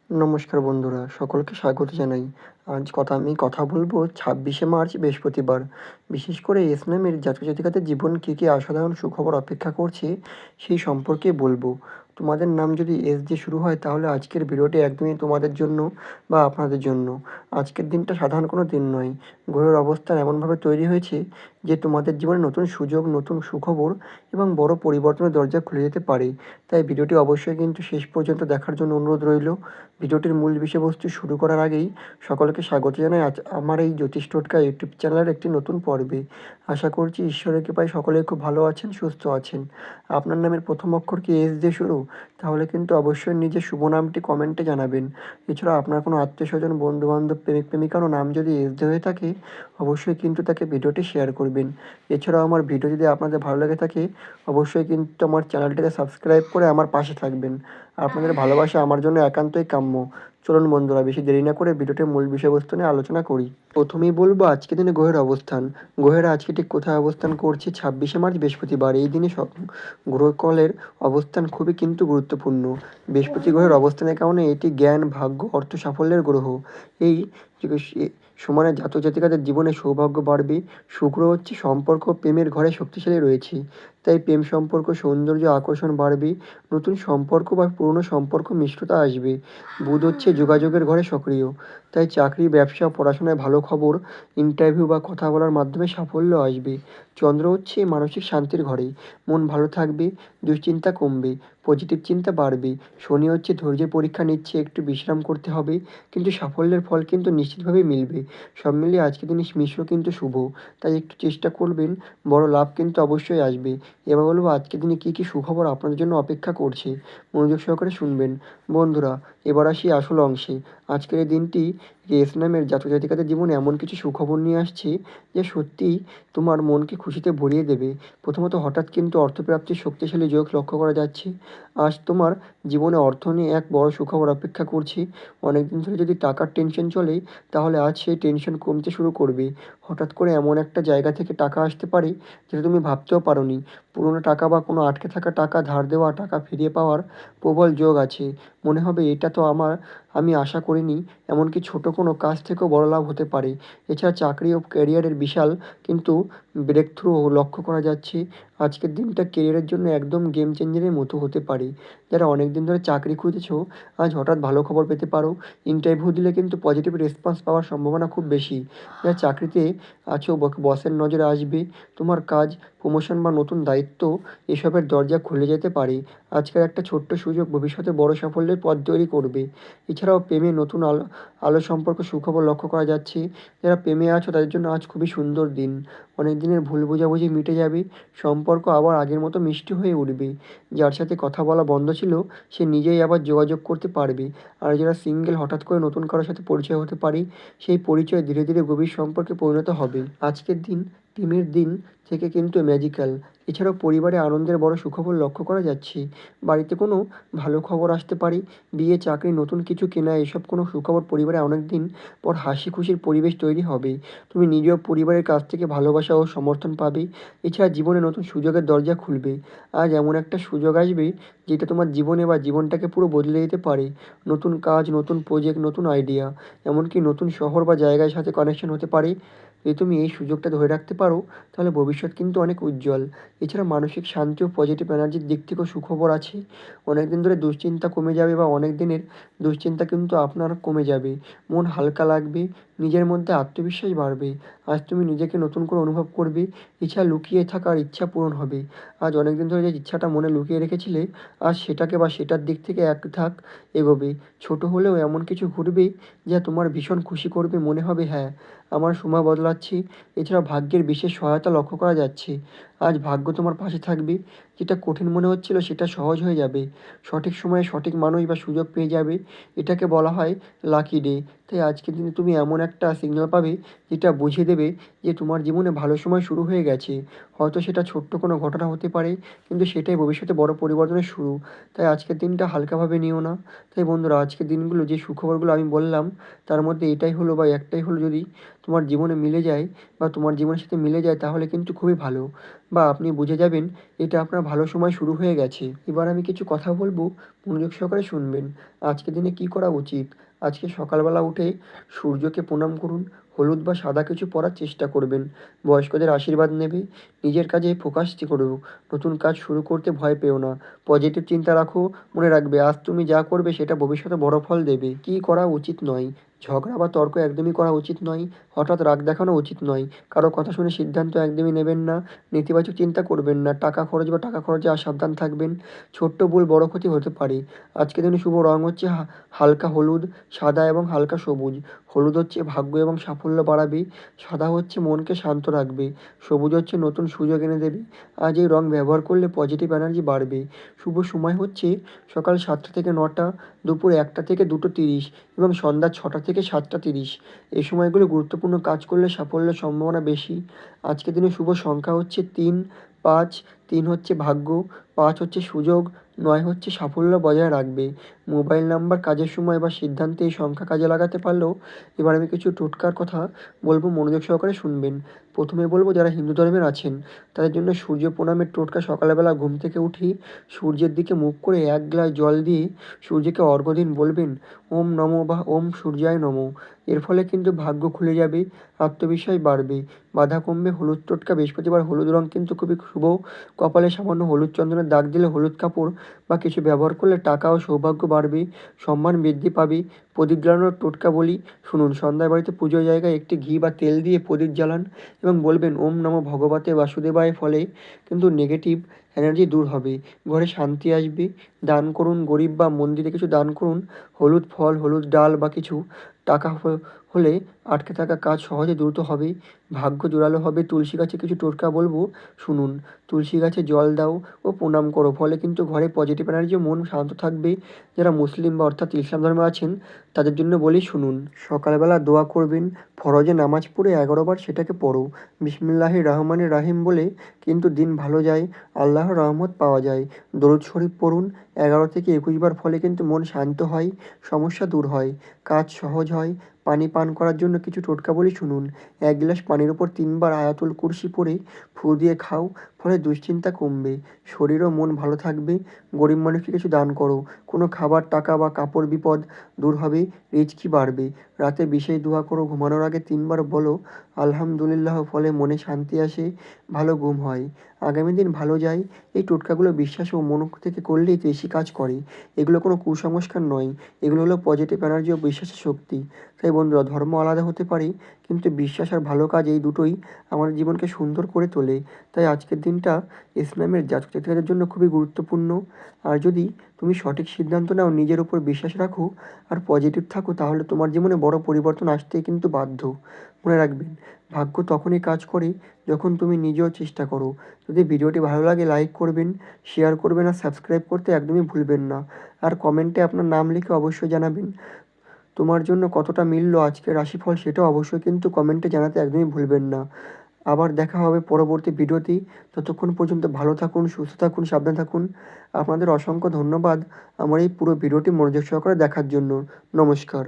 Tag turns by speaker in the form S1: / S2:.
S1: নমস্কার বন্ধুরা, সকলকে স্বাগত জানাই। আমি কথা বলবো 26শে মার্চ বৃহস্পতিবার। বিশেষ করে এস নামের জাতক-জাতিকাদের জীবন কী কী অসাধারণ সুখবর অপেক্ষা করছে সেই সম্পর্কে বলবো। তোমাদের নাম যদি এস দিয়ে শুরু হয় তাহলে আজকের ভিডিওটি একদমই তোমাদের জন্য বা আপনাদের জন্য। আজকের দিনটা সাধারণ কোনো দিন নয়। গ্রহের অবস্থান এমনভাবে তৈরি হয়েছে যে তোমাদের জীবনে নতুন সুযোগ, নতুন সুখবর এবং বড় পরিবর্তনের দরজা খুলে যেতে পারে। তাই ভিডিওটি অবশ্যই কিন্তু শেষ পর্যন্ত দেখার জন্য অনুরোধ রইল। ভিডিওটির মূল বিষয়বস্তু শুরু করার আগেই সকলকে স্বাগত জানাই আজ আমার এই জ্যোতিষ টোটকা ইউটিউব চ্যানেলের একটি নতুন পর্বে। আশা করছি ঈশ্বরের কৃপায় সকলেই খুব ভালো আছেন, সুস্থ আছেন। আপনার নামের প্রথম অক্ষর কি এস দিয়ে শুরু? তাহলে কিন্তু অবশ্যই নিজের শুভ নামটি কমেন্টে জানাবেন। এছাড়া আপনার কোনো আত্মীয়স্বজন, বন্ধুবান্ধব, প্রেমিক প্রেমিকারও নাম যদি এস দিয়ে হয়ে থাকে অবশ্যই কিন্তু তাকে ভিডিওটি শেয়ার করবেন। এছাড়াও আমার ভিডিও যদি আপনাদের ভালো লেগে থাকে অবশ্যই কিন্তু আমার চ্যানেলটিকে সাবস্ক্রাইব করে আমার পাশে থাকবেন। আপনাদের ভালোবাসা আমার জন্য একান্তই কাম্য। চলুন বন্ধুরা, বেশি দেরি না করে ভিডিওটির মূল বিষয়বস্তু নিয়ে আলোচনা করি। প্রথমেই বলবো আজকের দিনে গ্রহের অবস্থান। গ্রহেরা আজকে ঠিক কোথায় অবস্থান করছে? 26শে মার্চ বৃহস্পতিবার। এই দিনে গ্রহকলের অবস্থান খুবই কিন্তু গুরুত্বপূর্ণ। বৃহস্পতি গ্রহের অবস্থানের কারণে এটি জ্ঞান, ভাগ্য, অর্থ, সাফল্যের গ্রহ। এই সমানে জাতক জাতিকাদের জীবনে সৌভাগ্য বাড়বে। শুক্র হচ্ছে সম্পর্ক, প্রেমের ঘরে শক্তিশালী রয়েছে। তাই প্রেম সম্পর্ক, সৌন্দর্য, আকর্ষণ বাড়বে। নতুন সম্পর্ক বা পুরনো সম্পর্ক মিষ্টতা আসবে। বুধ হচ্ছে যোগাযোগের ঘরে সক্রিয়। তাই চাকরি, ব্যবসা, পড়াশোনায় ভালো খবর, ইন্টারভিউ বা কথা বলার মাধ্যমে সাফল্য আসবে। চন্দ্র হচ্ছে মানসিক শান্তির ঘরে। মন ভালো থাকবে, দুশ্চিন্তা কমবে, পজিটিভ চিন্তা বাড়বে। শনি হচ্ছে ধৈর্যের পরীক্ষা নিচ্ছে, একটু বিশ্রাম করতে হবে, কিন্তু সাফল্যের ফল কিন্তু নিশ্চিতভাবেই মিলবে। সব মিলিয়ে আজকের দিনে মিশ্র কিন্তু শুভ। তাই একটু চেষ্টা করবেন, বড় লাভ কিন্তু অবশ্যই আসবে। এবার বলবো আজকের দিনে কী কী সুখবর আপনাদের জন্য অপেক্ষা করছে। মনোযোগ সহকারে শুনবেন। বন্ধুরা, এবার আসি আসল অংশে। আজকের এই দিনটি এস নামের জাতক জাতিকাদের জীবনে এমন কিছু সুখবর নিয়ে আসছে যে সত্যিই তোমার মনকে খুশিতে ভরিয়ে দেবে। প্রথমত হঠাৎ কিন্তু অর্থপ্রাপ্তির শক্তিশালী যোগ লক্ষ্য করা যাচ্ছে। আজ তোমার জীবনে অর্থ নিয়ে এক বড় সুখবর অপেক্ষা করছে। অনেকদিন ধরে যদি টাকার টেনশন চলে তাহলে আজ সেই টেনশন কমতে শুরু করবে। হঠাৎ করে এমন একটা জায়গা থেকে টাকা আসতে পারে যেটা তুমি ভাবতেও পারোনি। পুরনো টাকা বা কোনো আটকে থাকা টাকা ধার দেওয়া টাকা ফিরিয়ে পাওয়ার প্রবল যোগ আছে। মনে হবে এটা তো আমি আশা করিনি। এমনকি ছোট কোনো কাজ থেকেও বড় লাভ হতে পারে। এছাড়া চাকরি ও ক্যারিয়ারের বিশাল কিন্তু ব্রেক থ্রু লক্ষ্য করা যাচ্ছে। আজকের দিনটা কেরিয়ারের জন্য একদম গেম চেঞ্জারের মতো হতে পারে। যারা অনেক দিন ধরে চাকরি খুঁজেছো আজ হঠাৎ ভালো খবর পেতে পারো। ইন্টারভিউ দিলে কিন্তু পজিটিভ রেসপন্স পাওয়ার সম্ভাবনা খুব বেশি। যারা চাকরিতে আছো বসের নজরে আসবে। তোমার কাজ, প্রমোশন বা নতুন দায়িত্ব এসবের দরজা খুলে যেতে পারে। আজকের একটা ছোট্ট সুযোগ ভবিষ্যতে বড় সাফল্যের পথ তৈরি করবে। এছাড়াও প্রেমে নতুন আলো সম্পর্ক সুখবর লক্ষ্য করা যাচ্ছে। যারা প্রেমে আছো তাদের জন্য আজ খুবই সুন্দর দিন। অনেক দিনের ভুল বোঝাবুঝি মিটে যাবে। সম্পর্ক আবার আগের মতো মিষ্টি হয়ে উঠবে। যার সাথে কথা বলা বন্ধ ছিল সে নিজেই আবার যোগাযোগ করতে পারবে। আর যারা সিঙ্গেল হঠাৎ করে নতুন কারোর সাথে পরিচয় হতে পারে। সেই পরিচয় ধীরে ধীরে গভীর সম্পর্কে পরিণত হবে। আজকের দিন প্রেমের দিন থেকে কিন্তু ম্যাজিক্যাল। এছাড়াও পরিবারে আনন্দের বড় সুখবর লক্ষ্য করা যাচ্ছে। বাড়িতে কোনো ভালো খবর আসতে পারে। বিয়ে, চাকরি, নতুন কিছু কেনা, এসব কোনো সুখবর পরিবারে অনেক দিন পর হাসি খুশির পরিবেশ তৈরি হবে। তুমি নিজেও পরিবারের কাছ থেকে ভালোবাসা ও সমর্থন পাবে। এছাড়া জীবনে নতুন সুযোগের দরজা খুলবে। আজ এমন একটা সুযোগ আসবে যেটা তোমার জীবনে বা জীবনটাকে পুরো বদলে দিতে পারে। নতুন কাজ, নতুন প্রজেক্ট, নতুন আইডিয়া, এমনকি নতুন শহর বা জায়গার সাথে কানেকশন হতে পারে। যদি তুমি এই সুযোগটা ধরে রাখতে পারো তাহলে ভবিষ্যৎ কিন্তু অনেক উজ্জ্বল। এছাড়া মানসিক শান্তি ও পজিটিভ এনার্জির দিক থেকেও সুখবর আছে। অনেক দিন ধরে দুশ্চিন্তা কমে যাবে বা অনেক দিনের দুশ্চিন্তা কিন্তু আপনার কমে যাবে। মন হালকা লাগবে, নিজের মধ্যে আত্মবিশ্বাস বাড়বে। আজ তুমি নিজেকে নতুন করে অনুভব করবে। ইচ্ছা লুকিয়ে থাকার ইচ্ছা পূরণ হবে। আজ অনেক দিন ধরে যে ইচ্ছাটা মনে লুকিয়ে রেখেছিলে আজ সেটাকে বা সেটার দিক থেকে এক ধাপ এগোবে। ছোট হলেও এমন কিছু ঘটবে যা তোমার ভীষণ খুশি করবে। মনে হবে হ্যাঁ, আমার সময় বদলাচ্ছে। এছাড়া ভাগ্যের বিশেষ সহায়তা লক্ষ্য করা যাচ্ছে। আজ ভাগ্য তোমার পাশে থাকবে। যেটা কঠিন মনে হচ্ছিল সেটা সহজ হয়ে যাবে। সঠিক সময়ে সঠিক মানুষ বা সুযোগ পেয়ে যাবে। এটাকে বলা হয় লাকি ডে। তাই আজকের দিনে তুমি এমন একটা সিগন্যাল পাবে যেটা বুঝিয়ে দেবে যে তোমার জীবনে ভালো সময় শুরু হয়ে গেছে। হয়তো সেটা ছোট্ট কোনো ঘটনা হতে পারে কিন্তু সেটাই ভবিষ্যতে বড় পরিবর্তনের শুরু। তাই আজকের দিনটা হালকাভাবে নিও না। তাই বন্ধুরা, আজকের দিনগুলো যে সুখবরগুলো আমি বললাম তার মধ্যে এটাই হলো বা একটাই হলো যদি তোমার জীবনে মিলে যায় বা তোমার জীবনের সাথে মিলে যায় তাহলে কিন্তু খুবই ভালো। বা আপনি বুঝে যাবেন এটা আপনার ভালো সময় শুরু হয়ে গেছে। এবার আমি কিছু কথা বলবো, মনোযোগ সহকারে শুনবেন। আজকের দিনে কী করা উচিত? আজকে সকালবেলা উঠে সূর্যকে প্রণাম করুন, হলুদ বা সাদা কিছু পরার চেষ্টা করবেন, বয়স্কদের আশীর্বাদ নেবে, নিজের কাজে ফোকাস করো, নতুন কাজ শুরু করতে ভয় পেও না, পজিটিভ চিন্তা রাখো, মনে রাখবে আজ তুমি যা করবে সেটা ভবিষ্যতে বড় ফল দেবে। কী করা উচিত নয়? ঝগড়া বা তর্ক একদমই করা উচিত নয়, হঠাৎ রাগ দেখানো উচিত নয়, কারো কথা শুনে সিদ্ধান্ত একদমই নেবেন না, নেতিবাচক চিন্তা করবেন না, টাকা খরচে সাবধান থাকবেন, ছোট্ট ভুল বড় ক্ষতি হতে পারে। আজকের দিনে শুভ রং হচ্ছে হালকা হলুদ, সাদা এবং হালকা সবুজ। হলুদ হচ্ছে ভাগ্য এবং সাফল্য বাড়াবে, সাদা হচ্ছে মনকে শান্ত রাখবে, সবুজ হচ্ছে নতুন সুযোগ এনে দেবে। আজ এই রং ব্যবহার করলে পজিটিভ এনার্জি বাড়বে। শুভ সময় হচ্ছে সকাল 7টা থেকে 9টা, দুপুর 1টা থেকে 2:30 এবং সন্ধ্যা 6টা থেকে 7:30। এই সময়গুলো গুরুত্বপূর্ণ কাজ করলে সাফল্যের সম্ভাবনা বেশি। আজকের দিনে শুভ সংখ্যা হচ্ছে 3, 5। 3 হচ্ছে ভাগ্য, 5 হচ্ছে সুযোগ, 9 হচ্ছে সাফল্য বজায় রাখবে। মোবাইল নাম্বার, কাজের সময় বা সিদ্ধান্তে এই সংখ্যা কাজে লাগাতে পারলেও। এবার আমি কিছু টোটকার কথা বলবো, মনোযোগ সহকারে শুনবেন। প্রথমে বলবো যারা হিন্দু ধর্মের আছেন তাদের জন্য সূর্য প্রণামের টোটকা। সকালবেলা ঘুম থেকে উঠেই সূর্যের দিকে মুখ করে 1 গ্লাস জল দিয়ে সূর্যকে অর্ঘ্য দিন, বলবেন ওম নমঃ বা ওম সূর্যায় নমঃ। এর ফলে কিন্তু ভাগ্য খুলে যাবে, আত্মবিশ্বাস বাড়বে, বাধা কমবে। হলুদ টোটকা, বৃহস্পতিবার হলুদ রং কিন্তু খুবই শুভ। কপালে সামান্য হলুদ চন্দনের দাগ দিলে, হলুদ কাপড় বা কিছু ব্যবহার করলে টাকা ও সৌভাগ্য বাড়বে, সম্মান বৃদ্ধি পাবে। প্রদীপ জ্বালানোর টোটকা বলি, শুনুন। সন্ধ্যায় বাড়িতে পুজোর জায়গায় একটি ঘি বা তেল দিয়ে প্রদীপ জ্বালান এবং বলবেন ওম নমঃ ভগবতে বাসুদেবায়। ফলে কিন্তু নেগেটিভ এনার্জি দূর হবে, ঘরে শান্তি আসবে। দান করুন, গরিব বা মন্দিরে কিছু দান করুন। হলুদ ফল, হলুদ ডাল বা কিছু টাকা হলে আটকে থাকা কাজ সহজে দ্রুত হবে, ভাগ্য জোরালো হবে। তুলসী গাছে কিছু টোটকা বলবো, শুনুন। তুলসী গাছে জল দাও ও প্রণাম করো, ফলে কিন্তু ঘরে পজিটিভ এনার্জি ও মন শান্ত থাকবে। যারা মুসলিম বা অর্থাৎ ইসলাম ধর্মে আছেন তাদের জন্য বলি, শুনুন। সকালবেলা দোয়া করবেন, ফরজে নামাজ পড়ে 11 বার সেটাকে পড়ো। বিসমিল্লাহির রহমানির রাহিম বলে কিন্তু দিন ভালো যায়, আল্লাহর রহমত পাওয়া যায়। দরুদ শরীফ পড়ুন 11 থেকে 21 বার, ফলে কিন্তু মন শান্ত হয়, সমস্যা দূর হয়, কাজ সহজ হয়। পানি পান করার জন্য কিছু টোটকা বলি, শুনুন। 1 গ্লাস পানির ওপর 3 বার আয়াতুল কুরসি পড়ে ফু দিয়ে খাও, ফলে দুশ্চিন্তা কমবে, শরীর ও মন ভালো থাকবে। গরিব মানুষকে কিছু দান করো, কোনো খাবার, টাকা বা কাপড় বিপদ দূর হবে, রিজকি বাড়বে। রাতে বিশেষ দোয়া করো, ঘুমানোর আগে 3 বার বলো আলহামদুলিল্লাহ, ফলে মনে শান্তি আসে, ভালো ঘুম হয়, আগামী দিন ভালো যায়। এই টোটকাগুলো বিশ্বাস ও মন থেকে করলেই বেশি কাজ করে। এগুলো কোনো কুসংস্কার নয়, এগুলো হলো পজিটিভ এনার্জি ও বিশ্বাসের শক্তি। তাই বন্ধুরা, ধর্ম আলাদা হতে পারে কিন্তু বিশ্বাস আর ভালো কাজ এই দুটোই আমাদের জীবনকে সুন্দর করে তোলে। তাই আজকের দিনটা ইসলামের জাতক জাতিকাদের জন্য খুবই গুরুত্বপূর্ণ। আর যদি তুমি সঠিক সিদ্ধান্ত নাও, নিজের উপর বিশ্বাস রাখো আর পজিটিভ থাকো, তাহলে তোমার জীবনে বড় পরিবর্তন আসতেই কিন্তু বাধ্য। মনে রাখবেন, ভাগ্য তখনই কাজ করে যখন তুমি নিজেও চেষ্টা করো। যদি ভিডিওটি ভালো লাগে লাইক করবেন, শেয়ার করবেন আর সাবস্ক্রাইব করতে একদমই ভুলবেন না। আর কমেন্টে আপনার নাম লিখে অবশ্যই জানাবেন তোমার জন্য কতটা মিলল আজকের রাশিফল, সেটাও অবশ্যই কিন্তু কমেন্টে জানাতে একদমই ভুলবেন না। আবার দেখা হবে পরবর্তী ভিডিওতেই। ততক্ষণ পর্যন্ত ভালো থাকুন, সুস্থ থাকুন, সাবধানে থাকুন। আপনাদের অসংখ্য ধন্যবাদ আমার এই পুরো ভিডিওটি মনোযোগ সহকারে দেখার জন্য। নমস্কার।